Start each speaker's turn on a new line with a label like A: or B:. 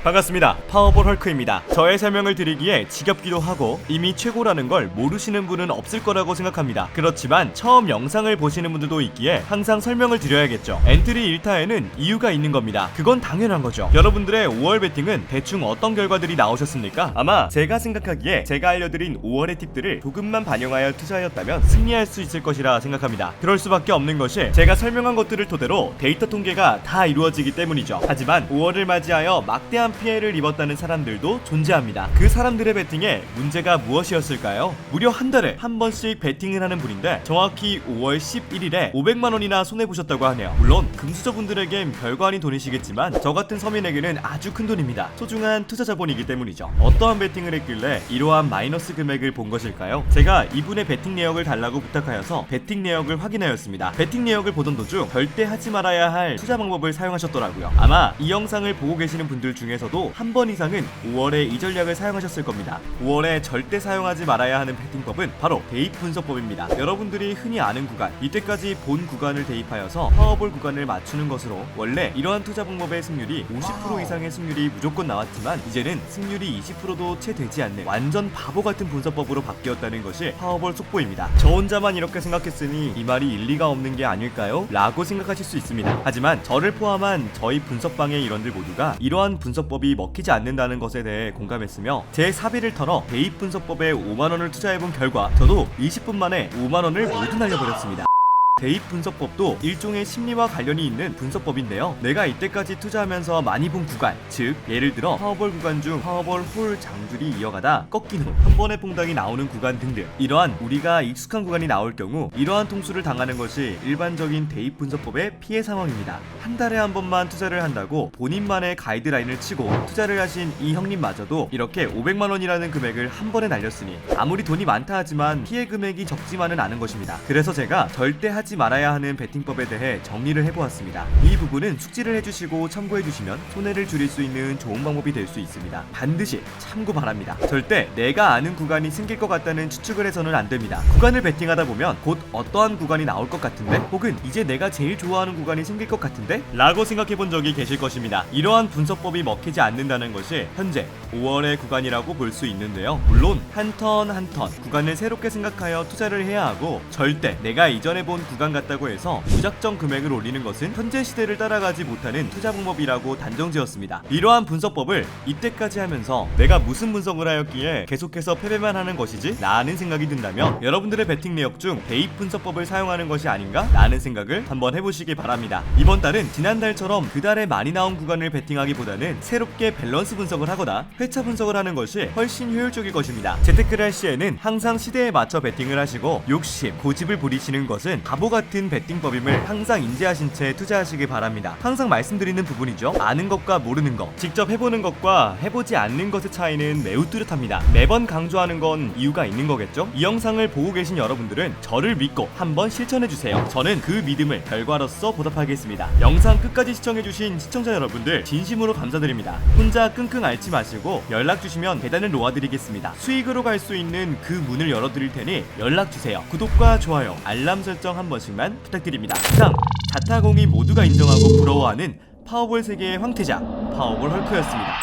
A: 반갑습니다. 파워볼 헐크입니다. 저의 설명을 드리기에 지겹기도 하고 이미 최고라는 걸 모르시는 분은 없을 거라고 생각합니다. 그렇지만 처음 영상을 보시는 분들도 있기에 항상 설명을 드려야겠죠. 엔트리 1타에는 이유가 있는 겁니다. 그건 당연한 거죠. 여러분들의 5월 배팅은 대충 어떤 결과들이 나오셨습니까? 아마 제가 생각하기에 제가 알려드린 5월의 팁들을 조금만 반영하여 투자하였다면 승리할 수 있을 것이라 생각합니다. 그럴 수밖에 없는 것이 제가 설명한 것들을 토대로 데이터 통계가 다 이루어지기 때문이죠. 하지만 5월을 맞이하여 막대한 피해를 입었다는 사람들도 존재합니다. 그 사람들의 배팅에 문제가 무엇이었을까요? 무려 한 달에 한 번씩 배팅을 하는 분인데 정확히 5월 11일에 500만원이나 손해보셨다고 하네요. 물론 금수저분들에겐 별거 아닌 돈이시겠지만 저 같은 서민에게는 아주 큰 돈입니다. 소중한 투자 자본이기 때문이죠. 어떠한 배팅을 했길래 이러한 마이너스 금액을 본 것일까요? 제가 이분의 배팅 내역을 달라고 부탁하여서 배팅 내역을 확인하였습니다. 배팅 내역을 보던 도중 절대 하지 말아야 할 투자 방법을 사용하셨더라고요. 아마 이 영상을 보고 계시는 분들 중에서도 한 번 이상은 5월에 이 전략을 사용하셨을 겁니다. 5월에 절대 사용하지 말아야 하는 배팅법은 바로 대입 분석법입니다. 여러분들이 흔히 아는 구간, 이때까지 본 구간을 대입하여서 파워볼 구간을 맞추는 것으로 원래 이러한 투자 방법의 승률이 50% 이상의 승률이 무조건 나왔지만 이제는 승률이 20%도 채 되지 않는 완전 바보 같은 분석법으로 바뀌었다는 것이 파워볼 속보입니다. 저 혼자만 이렇게 생각했으니 이 말이 일리가 없는 게 아닐까요? 라고 생각하실 수 있습니다. 하지만 저를 포함한 저희 분석방의 일원들 모두가 이러한 분석법이 먹히지 않는다는 것에 대해 공감했으며 제 사비를 털어 대입 분석법에 5만원을 투자해본 결과 저도 20분 만에 5만원을 모두 날려버렸습니다. 대입 분석법도 일종의 심리와 관련이 있는 분석법인데요. 내가 이때까지 투자하면서 많이 본 구간, 즉 예를 들어 파워볼 구간 중 파워볼 홀 장줄이 이어가다 꺾인 후 한 번의 퐁당이 나오는 구간 등등, 이러한 우리가 익숙한 구간이 나올 경우 이러한 통수를 당하는 것이 일반적인 대입 분석법의 피해 상황입니다. 한 달에 한 번만 투자를 한다고 본인만의 가이드라인을 치고 투자를 하신 이 형님마저도 이렇게 500만원이라는 금액을 한 번에 날렸으니 아무리 돈이 많다 하지만 피해 금액이 적지만은 않은 것입니다. 그래서 제가 절대 하지 말아야 하는 배팅법에 대해 정리를 해보았습니다. 이 부분은 숙지를 해주시고 참고해주시면 손해를 줄일 수 있는 좋은 방법이 될 수 있습니다. 반드시 참고 바랍니다. 절대 내가 아는 구간이 생길 것 같다는 추측을 해서는 안 됩니다. 구간을 배팅하다 보면 곧 어떠한 구간이 나올 것 같은데, 혹은 이제 내가 제일 좋아하는 구간이 생길 것 같은데? 라고 생각해본 적이 계실 것입니다. 이러한 분석법이 먹히지 않는다는 것이 현재 5월의 구간이라고 볼 수 있는데요. 물론 한 턴 한 턴 구간을 새롭게 생각하여 투자를 해야 하고, 절대 내가 이전에 본 구간 같다고 해서 무작정 금액을 올리는 것은 현재 시대를 따라가지 못하는 투자 방법이라고 단정지었습니다. 이러한 분석법을 이때까지 하면서 내가 무슨 분석을 하였기에 계속해서 패배만 하는 것이지? 라는 생각이 든다면 여러분들의 배팅 내역 중 대입 분석법을 사용하는 것이 아닌가? 라는 생각을 한번 해보시기 바랍니다. 이번 달은 지난달처럼 그 달에 많이 나온 구간을 배팅하기보다는 새롭게 밸런스 분석을 하거나 회차 분석을 하는 것이 훨씬 효율적일 것입니다. 재테크를 할 시에는 항상 시대에 맞춰 배팅을 하시고 욕심, 고집을 부리시는 것은 바보 같은 배팅법임을 항상 인지하신 채 투자하시기 바랍니다. 항상 말씀드리는 부분이죠. 아는 것과 모르는 것, 직접 해보는 것과 해보지 않는 것의 차이는 매우 뚜렷합니다. 매번 강조하는 건 이유가 있는 거겠죠? 이 영상을 보고 계신 여러분들은 저를 믿고 한번 실천해주세요. 저는 그 믿음을 결과로서 보답하겠습니다. 영상 끝까지 시청해주신 시청자 여러분들 진심으로 감사드립니다. 혼자 끙끙 앓지 마시고 연락주시면 계단을 놓아드리겠습니다. 수익으로 갈 수 있는 그 문을 열어드릴 테니 연락주세요. 구독과 좋아요, 알람 설정 한 번씩만 부탁드립니다. 이상 자타공인 모두가 인정하고 부러워하는 파워볼 세계의 황태자 파워볼 헐크였습니다.